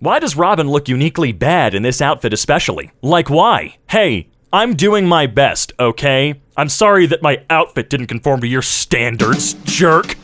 Why does Robin look uniquely bad in this outfit especially? Like why? Hey, I'm doing my best, okay? I'm sorry that my outfit didn't conform to your standards, jerk.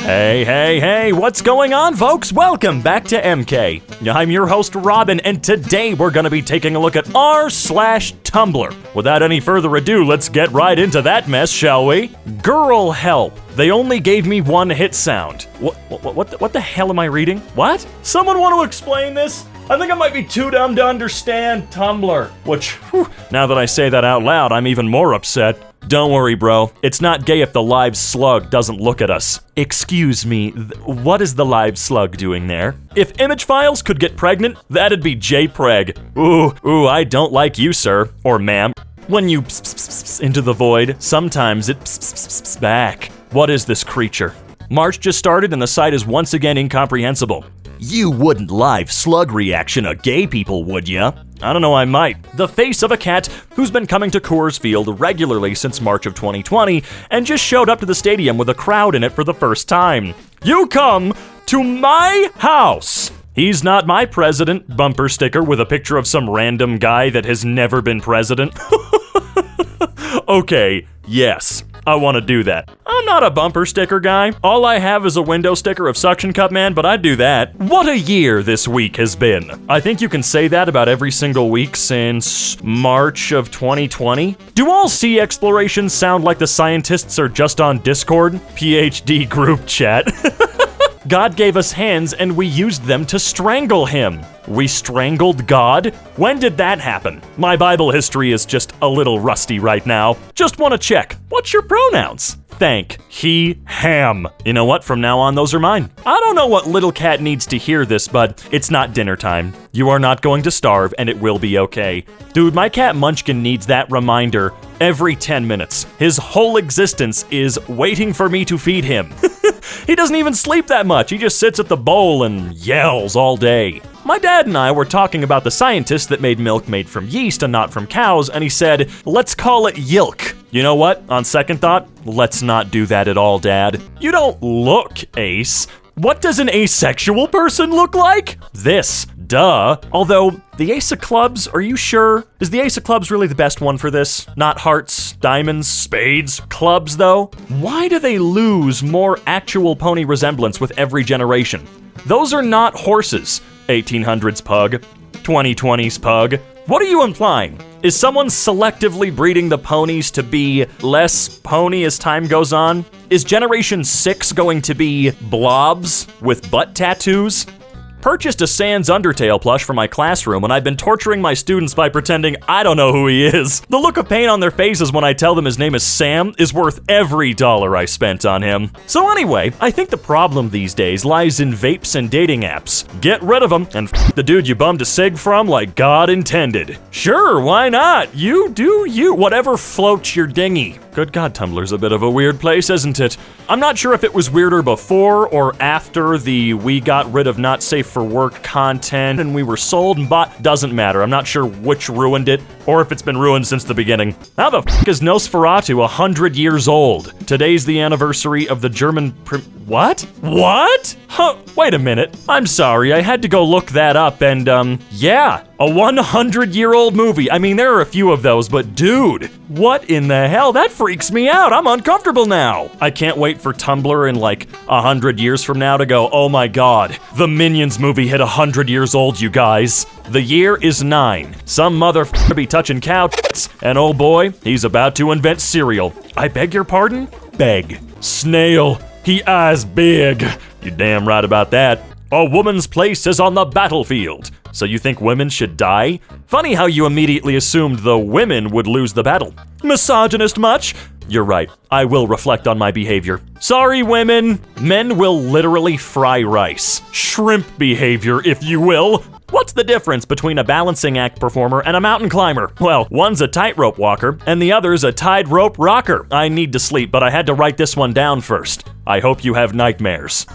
Hey, what's going on, folks? Welcome back to EmKay. I'm your host, Robin, and today we're gonna be taking a look at r/Tumblr. Without any further ado, let's get right into that mess, shall we? Girl help. They only gave me one hit sound. What the hell am I reading? What? Someone want to explain this? I think I might be too dumb to understand Tumblr. Which, whew, now that I say that out loud, I'm even more upset. Don't worry, bro. It's not gay if the live slug doesn't look at us. Excuse me, what is the live slug doing there? If image files could get pregnant, that'd be JPEG. Ooh, I don't like you, sir. Or ma'am. When you pss into the void, sometimes it pss back. What is this creature? March just started and the site is once again incomprehensible. You wouldn't live slug reaction a gay people, would ya? I don't know, I might. The face of a cat who's been coming to Coors Field regularly since March of 2020 and just showed up to the stadium with a crowd in it for the first time. You come to my house! He's not my president bumper sticker with a picture of some random guy that has never been president. Okay, yes. I want to do that. I'm not a bumper sticker guy. All I have is a window sticker of Suction Cup Man, but I'd do that. What a year this week has been. I think you can say that about every single week since March of 2020. Do all sea explorations sound like the scientists are just on Discord? PhD group chat. God gave us hands and we used them to strangle him. We strangled God? When did that happen? My Bible history is just a little rusty right now. Just want to check. What's your pronouns? Thank, he, ham. You know what? From now on, those are mine. I don't know what little cat needs to hear this, but it's not dinner time. You are not going to starve, and it will be okay. Dude, my cat Munchkin needs that reminder every 10 minutes. His whole existence is waiting for me to feed him. He doesn't even sleep that much. He just sits at the bowl and yells all day. My dad and I were talking about the scientist that made milk made from yeast and not from cows, and he said, let's call it Yilk. You know what? On second thought, let's not do that at all, Dad. You don't look ace. What does an asexual person look like? This, duh. Although, the ace of clubs, are you sure? Is the ace of clubs really the best one for this? Not hearts, diamonds, spades, clubs though? Why do they lose more actual pony resemblance with every generation? Those are not horses. 1800s pug, 2020s pug. What are you implying? Is someone selectively breeding the ponies to be less pony as time goes on? Is Generation 6 going to be blobs with butt tattoos? Purchased a Sans Undertale plush for my classroom, and I've been torturing my students by pretending I don't know who he is. The look of pain on their faces when I tell them his name is Sam is worth every dollar I spent on him. So anyway, I think the problem these days lies in vapes and dating apps. Get rid of them and f*** the dude you bummed a cig from like God intended. Sure, why not? You do you. Whatever floats your dinghy. Good God, Tumblr's a bit of a weird place, isn't it? I'm not sure if it was weirder before or after the we got rid of not safe for work content and we were sold and bought. Doesn't matter. I'm not sure which ruined it or if it's been ruined since the beginning. How the f*** is Nosferatu 100 years old? Today's the anniversary of the German What? What? Huh, wait a minute. I'm sorry, I had to go look that up and yeah, a 100-year-old movie. I mean, there are a few of those, but dude, what in the hell? That freaks me out. I'm uncomfortable now. I can't wait for Tumblr in like 100 years from now to go, oh my God, the Minions movie hit 100 years old, you guys. The year is 9. Some motherfucker be touching cow tits, and oh boy, he's about to invent cereal. I beg your pardon? Beg. Snail. He eyes big. You damn right about that. A woman's place is on the battlefield. So you think women should die? Funny how you immediately assumed the women would lose the battle. Misogynist much? You're right. I will reflect on my behavior. Sorry, women. Men will literally fry rice. Shrimp behavior, if you will. What's the difference between a balancing act performer and a mountain climber? Well, one's a tightrope walker, and the other's a tightrope rocker. I need to sleep, but I had to write this one down first. I hope you have nightmares.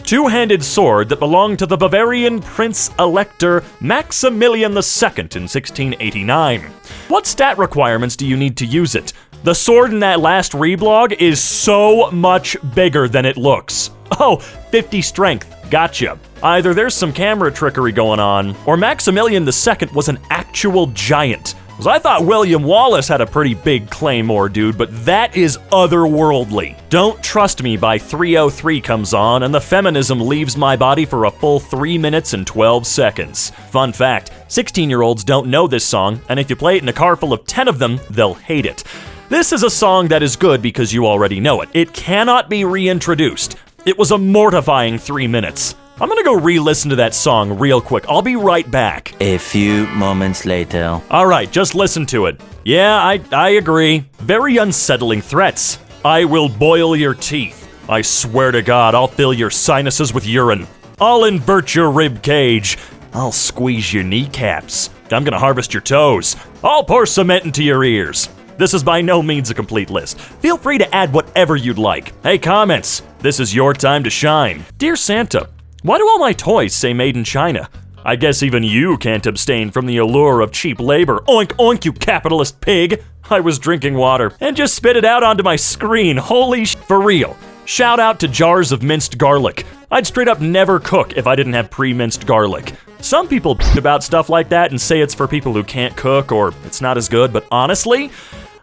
Two-handed sword that belonged to the Bavarian Prince-Elector Maximilian II in 1689. What stat requirements do you need to use it? The sword in that last reblog is so much bigger than it looks. Oh, 50 strength. Gotcha. Either there's some camera trickery going on, or Maximilian II was an actual giant. Because I thought William Wallace had a pretty big claymore, dude, but that is otherworldly. Don't Trust Me by 303 comes on, and the feminism leaves my body for a full 3 minutes and 12 seconds. Fun fact, 16-year-olds don't know this song, and if you play it in a car full of 10 of them, they'll hate it. This is a song that is good because you already know it. It cannot be reintroduced. It was a mortifying 3 minutes. I'm gonna go re-listen to that song real quick. I'll be right back. A few moments later. Alright, just listen to it. Yeah, I agree. Very unsettling threats. I will boil your teeth. I swear to God, I'll fill your sinuses with urine. I'll invert your rib cage. I'll squeeze your kneecaps. I'm gonna harvest your toes. I'll pour cement into your ears. This is by no means a complete list. Feel free to add whatever you'd like. Hey, comments, this is your time to shine. Dear Santa, why do all my toys say made in China? I guess even you can't abstain from the allure of cheap labor. Oink oink, you capitalist pig. I was drinking water and just spit it out onto my screen. Holy for real. Shout out to jars of minced garlic. I'd straight up never cook if I didn't have pre-minced garlic. Some people about stuff like that and say it's for people who can't cook or it's not as good, but honestly,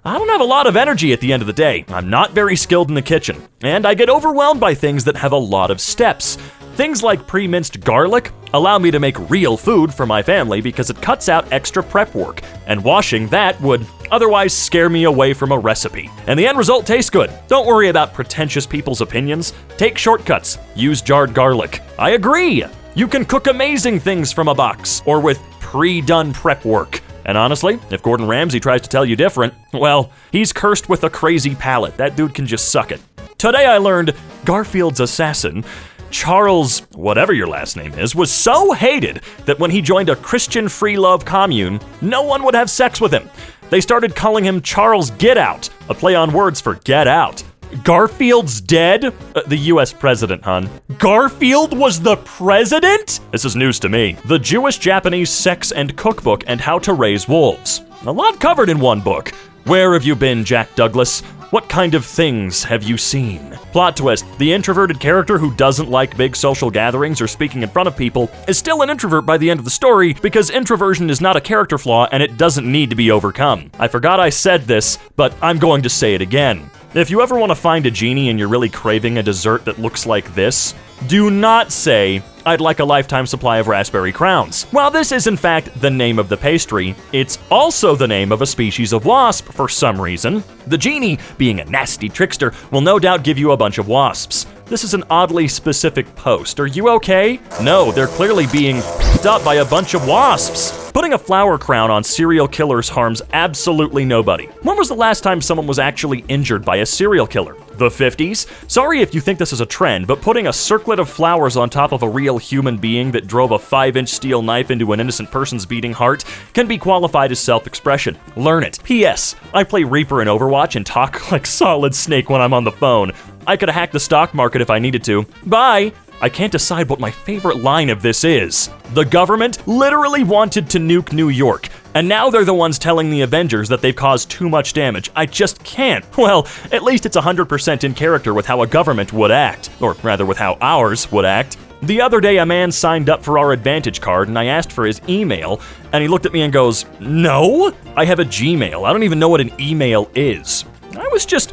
I don't have a lot of energy at the end of the day. I'm not very skilled in the kitchen, and I get overwhelmed by things that have a lot of steps. Things like pre-minced garlic allow me to make real food for my family because it cuts out extra prep work, and washing that would otherwise scare me away from a recipe. And the end result tastes good. Don't worry about pretentious people's opinions. Take shortcuts. Use jarred garlic. I agree. You can cook amazing things from a box or with pre-done prep work. And honestly, if Gordon Ramsay tries to tell you different, well, he's cursed with a crazy palate. That dude can just suck it. Today I learned Garfield's assassin, Charles, whatever your last name is, was so hated that when he joined a Christian free love commune, no one would have sex with him. They started calling him Charles Get Out, a play on words for get out. Garfield's dead? The US president, hun. Garfield was the president? This is news to me. The Jewish-Japanese Sex and Cookbook and How to Raise Wolves. A lot covered in one book. Where have you been, Jack Douglas? What kind of things have you seen? Plot twist, the introverted character who doesn't like big social gatherings or speaking in front of people is still an introvert by the end of the story because introversion is not a character flaw and it doesn't need to be overcome. I forgot I said this, but I'm going to say it again. If you ever want to find a genie and you're really craving a dessert that looks like this, do not say, I'd like a lifetime supply of raspberry crowns. While this is in fact the name of the pastry, it's also the name of a species of wasp for some reason. The genie, being a nasty trickster, will no doubt give you a bunch of wasps. This is an oddly specific post. Are you okay? No, they're clearly being picked up by a bunch of wasps. Putting a flower crown on serial killers harms absolutely nobody. When was the last time someone was actually injured by a serial killer? The 50s? Sorry if you think this is a trend, but putting a circlet of flowers on top of a real human being that drove a 5-inch steel knife into an innocent person's beating heart can be qualified as self-expression. Learn it. P.S. I play Reaper in Overwatch and talk like Solid Snake when I'm on the phone. I could hack the stock market if I needed to. Bye! I can't decide what my favorite line of this is. The government literally wanted to nuke New York, and now they're the ones telling the Avengers that they've caused too much damage. I just can't. Well, at least it's 100% in character with how a government would act, or rather with how ours would act. The other day, a man signed up for our Advantage card, and I asked for his email, and he looked at me and goes, "No, I have a Gmail. I don't even know what an email is." I was just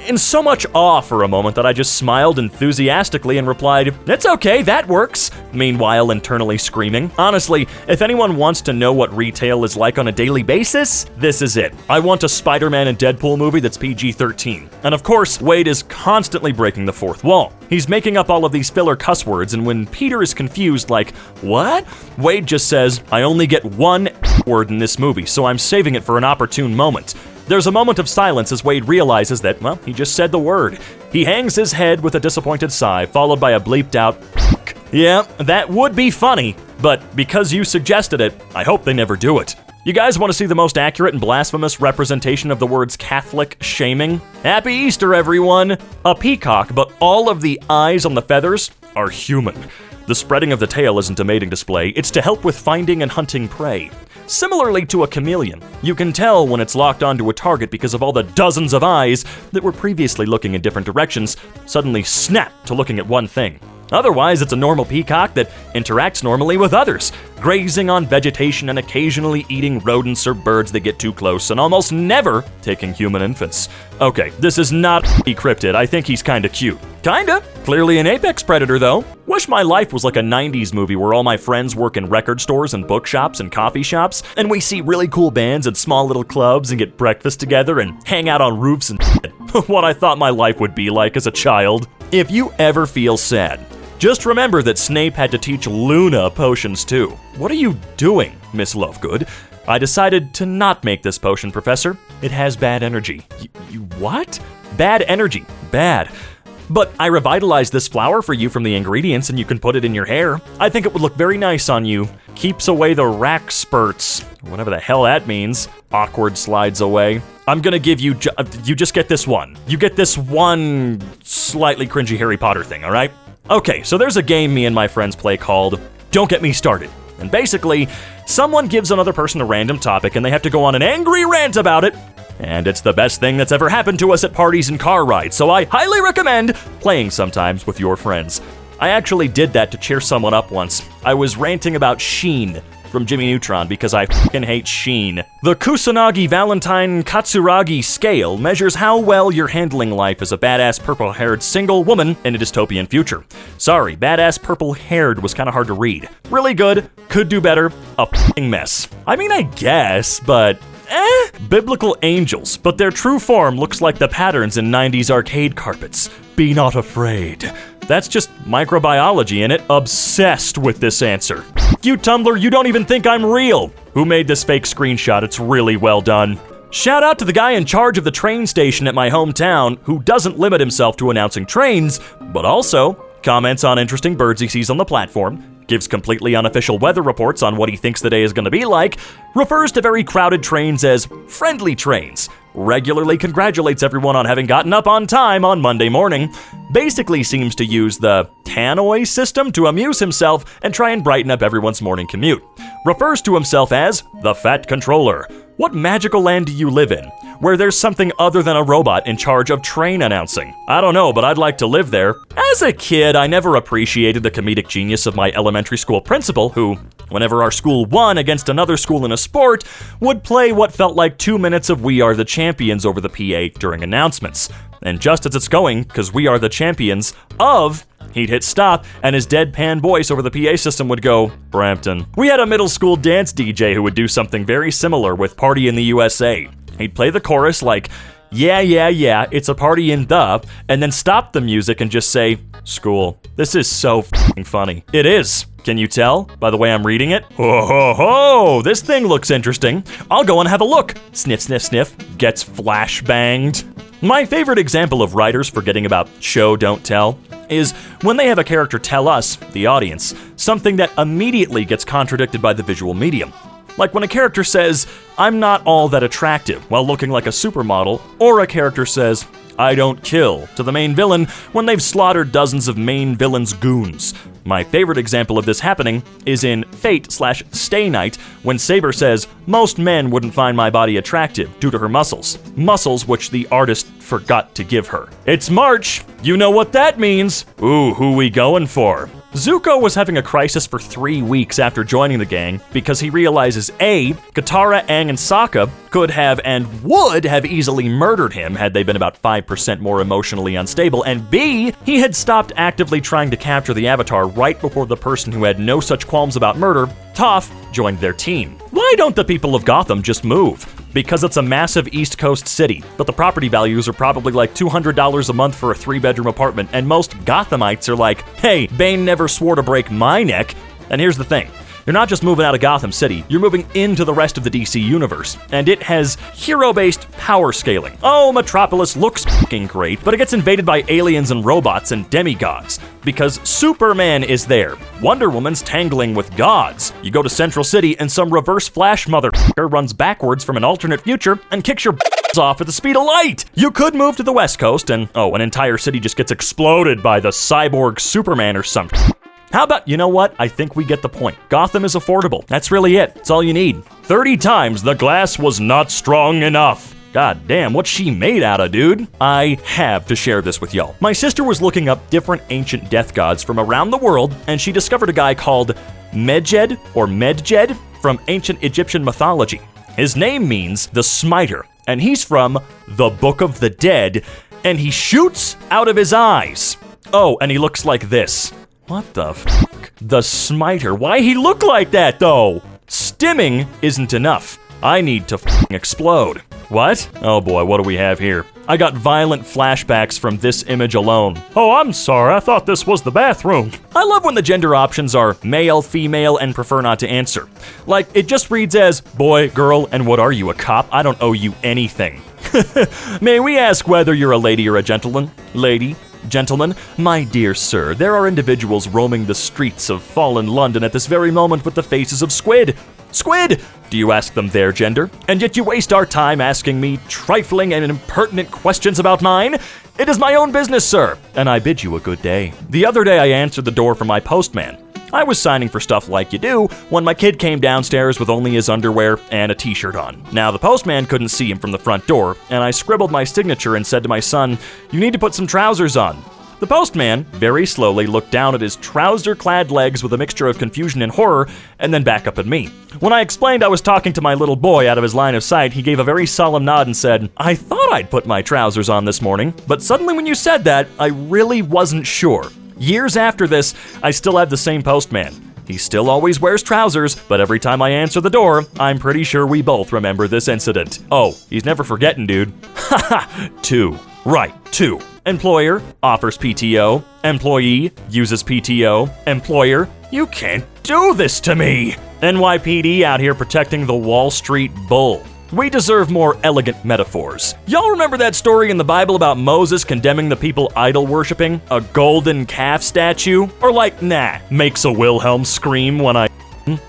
in so much awe for a moment that I just smiled enthusiastically and replied, "It's okay, that works," meanwhile internally screaming. Honestly, if anyone wants to know what retail is like on a daily basis, this is it. I want a Spider-Man and Deadpool movie that's PG-13. And of course, Wade is constantly breaking the fourth wall. He's making up all of these filler cuss words, and when Peter is confused like, "What?" Wade just says, "I only get one word in this movie, so I'm saving it for an opportune moment." There's a moment of silence as Wade realizes that, well, he just said the word. He hangs his head with a disappointed sigh, followed by a bleeped out Yeah, that would be funny, but because you suggested it, I hope they never do it. You guys want to see the most accurate and blasphemous representation of the words Catholic shaming? Happy Easter, everyone! A peacock, but all of the eyes on the feathers are human. The spreading of the tail isn't a mating display, it's to help with finding and hunting prey. Similarly to a chameleon, you can tell when it's locked onto a target because of all the dozens of eyes that were previously looking in different directions suddenly snap to looking at one thing. Otherwise, it's a normal peacock that interacts normally with others, grazing on vegetation and occasionally eating rodents or birds that get too close, and almost never taking human infants. Okay, this is not cryptid. I think he's kinda cute. Kinda. Clearly an apex predator, though. Wish my life was like a 90s movie where all my friends work in record stores and bookshops and coffee shops, and we see really cool bands and small little clubs and get breakfast together and hang out on roofs and what I thought my life would be like as a child. If you ever feel sad, just remember that Snape had to teach Luna potions too. What are you doing, Miss Lovegood? I decided to not make this potion, Professor. It has bad energy. You what? Bad energy. Bad. But I revitalized this flower for you from the ingredients and you can put it in your hair. I think it would look very nice on you. Keeps away the rack spurts. Whatever the hell that means. Awkward slides away. I'm gonna give you, you just get this one. You get this one slightly cringy Harry Potter thing, alright? Okay, so there's a game me and my friends play called Don't Get Me Started. And basically, someone gives another person a random topic and they have to go on an angry rant about it. And it's the best thing that's ever happened to us at parties and car rides, so I highly recommend playing sometimes with your friends. I actually did that to cheer someone up once. I was ranting about Sheen from Jimmy Neutron because I fucking hate Sheen. The Kusanagi Valentine Katsuragi scale measures how well you're handling life as a badass purple-haired single woman in a dystopian future. Sorry, badass purple-haired was kind of hard to read. Really good, could do better, a fucking mess. I mean, I guess, but biblical angels, but their true form looks like the patterns in 90s arcade carpets. Be not afraid. That's just microbiology in it. Obsessed with this answer. You Tumblr, you don't even think I'm real. Who made this fake screenshot? It's really well done. Shout out to the guy in charge of the train station at my hometown who doesn't limit himself to announcing trains, but also comments on interesting birds he sees on the platform, gives completely unofficial weather reports on what he thinks the day is going to be like, refers to very crowded trains as friendly trains, regularly congratulates everyone on having gotten up on time on Monday morning, basically seems to use the tannoy system to amuse himself and try and brighten up everyone's morning commute, refers to himself as the Fat Controller. What magical land do you live in, where there's something other than a robot in charge of train announcing? I don't know, but I'd like to live there. As a kid, I never appreciated the comedic genius of my elementary school principal, who, whenever our school won against another school in a sport, would play what felt like 2 minutes of We Are the Champions over the PA during announcements. And just as it's going, because we are the champions of, he'd hit stop, and his deadpan voice over the PA system would go, Brampton. We had a middle school dance DJ who would do something very similar with Party in the USA. He'd play the chorus like, yeah, it's a party in the, and then stop the music and just say, school. This is so f***ing funny. It is. Can you tell by the way I'm reading it? Ho ho ho, this thing looks interesting. I'll go and have a look. Sniff, sniff, sniff, gets flashbanged. My favorite example of writers forgetting about show, don't tell is when they have a character tell us, the audience, something that immediately gets contradicted by the visual medium. Like when a character says, I'm not all that attractive while looking like a supermodel, or a character says, I don't kill, to the main villain when they've slaughtered dozens of main villain's goons. My favorite example of this happening is in Fate/Stay Night when Saber says, most men wouldn't find my body attractive due to her muscles. Muscles which the artist forgot to give her. It's March. You know what that means. Ooh, who we going for? Zuko was having a crisis for 3 weeks after joining the gang because he realizes A, Katara, Aang, and Sokka could have and would have easily murdered him had they been about 5% more emotionally unstable, and B, he had stopped actively trying to capture the Avatar right before the person who had no such qualms about murder, Toph, joined their team. Why don't the people of Gotham just move? Because it's a massive East Coast city, but the property values are probably like $200 a month for a 3-bedroom apartment, and most Gothamites are like, hey, Bane never swore to break my neck. And here's the thing. You're not just moving out of Gotham City, you're moving into the rest of the DC universe, and it has hero-based power scaling. Oh, Metropolis looks fucking great, but it gets invaded by aliens and robots and demigods, because Superman is there. Wonder Woman's tangling with gods. You go to Central City and some reverse Flash motherfucker runs backwards from an alternate future and kicks your off at the speed of light. You could move to the West Coast and, an entire city just gets exploded by the cyborg Superman or something. How about, you know what? I think we get the point. Gotham is affordable. That's really it. It's all you need. 30 times the glass was not strong enough. God damn, what's she made out of, dude? I have to share this with y'all. My sister was looking up different ancient death gods from around the world, and she discovered a guy called Medjed from ancient Egyptian mythology. His name means the smiter, and he's from the Book of the Dead, and he shoots out of his eyes. Oh, and he looks like this. What the fuck? The smiter. Why he look like that, though? Stimming isn't enough. I need to explode. What? Oh boy, what do we have here? I got violent flashbacks from this image alone. Oh, I'm sorry, I thought this was the bathroom. I love when the gender options are male, female, and prefer not to answer. Like, it just reads as boy, girl, and what are you, a cop? I don't owe you anything. May we ask whether you're a lady or a gentleman? Lady? Gentlemen, my dear sir, there are individuals roaming the streets of fallen London at this very moment with the faces of squid. Squid! Do you ask them their gender? And yet you waste our time asking me trifling and impertinent questions about mine? It is my own business, sir, and I bid you a good day. The other day I answered the door for my postman. I was signing for stuff like you do when my kid came downstairs with only his underwear and a t-shirt on. Now, the postman couldn't see him from the front door, and I scribbled my signature and said to my son, "You need to put some trousers on." The postman very slowly looked down at his trouser-clad legs with a mixture of confusion and horror, and then back up at me. When I explained I was talking to my little boy out of his line of sight, he gave a very solemn nod and said, "I thought I'd put my trousers on this morning, but suddenly when you said that, I really wasn't sure." Years after this, I still have the same postman. He still always wears trousers, but every time I answer the door, I'm pretty sure we both remember this incident. Oh, he's never forgetting, dude. Haha, 2. Right, 2. Employer offers PTO. Employee uses PTO. Employer, you can't do this to me. NYPD out here protecting the Wall Street Bull. We deserve more elegant metaphors. Y'all remember that story in the Bible about Moses condemning the people idol worshipping? A golden calf statue? Or like, nah, makes a Wilhelm scream when I...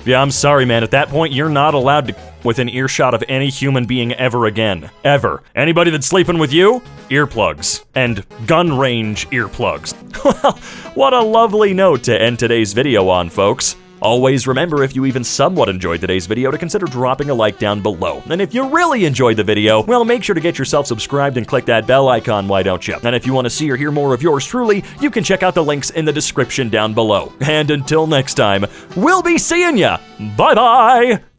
Yeah, I'm sorry, man. At that point, you're not allowed to within earshot of any human being ever again. Ever. Anybody that's sleeping with you? Earplugs. And gun range earplugs. Well, what a lovely note to end today's video on, folks. Always remember, if you even somewhat enjoyed today's video, to consider dropping a like down below. And if you really enjoyed the video, well, make sure to get yourself subscribed and click that bell icon, why don't you? And if you want to see or hear more of yours truly, you can check out the links in the description down below. And until next time, we'll be seeing ya! Bye-bye!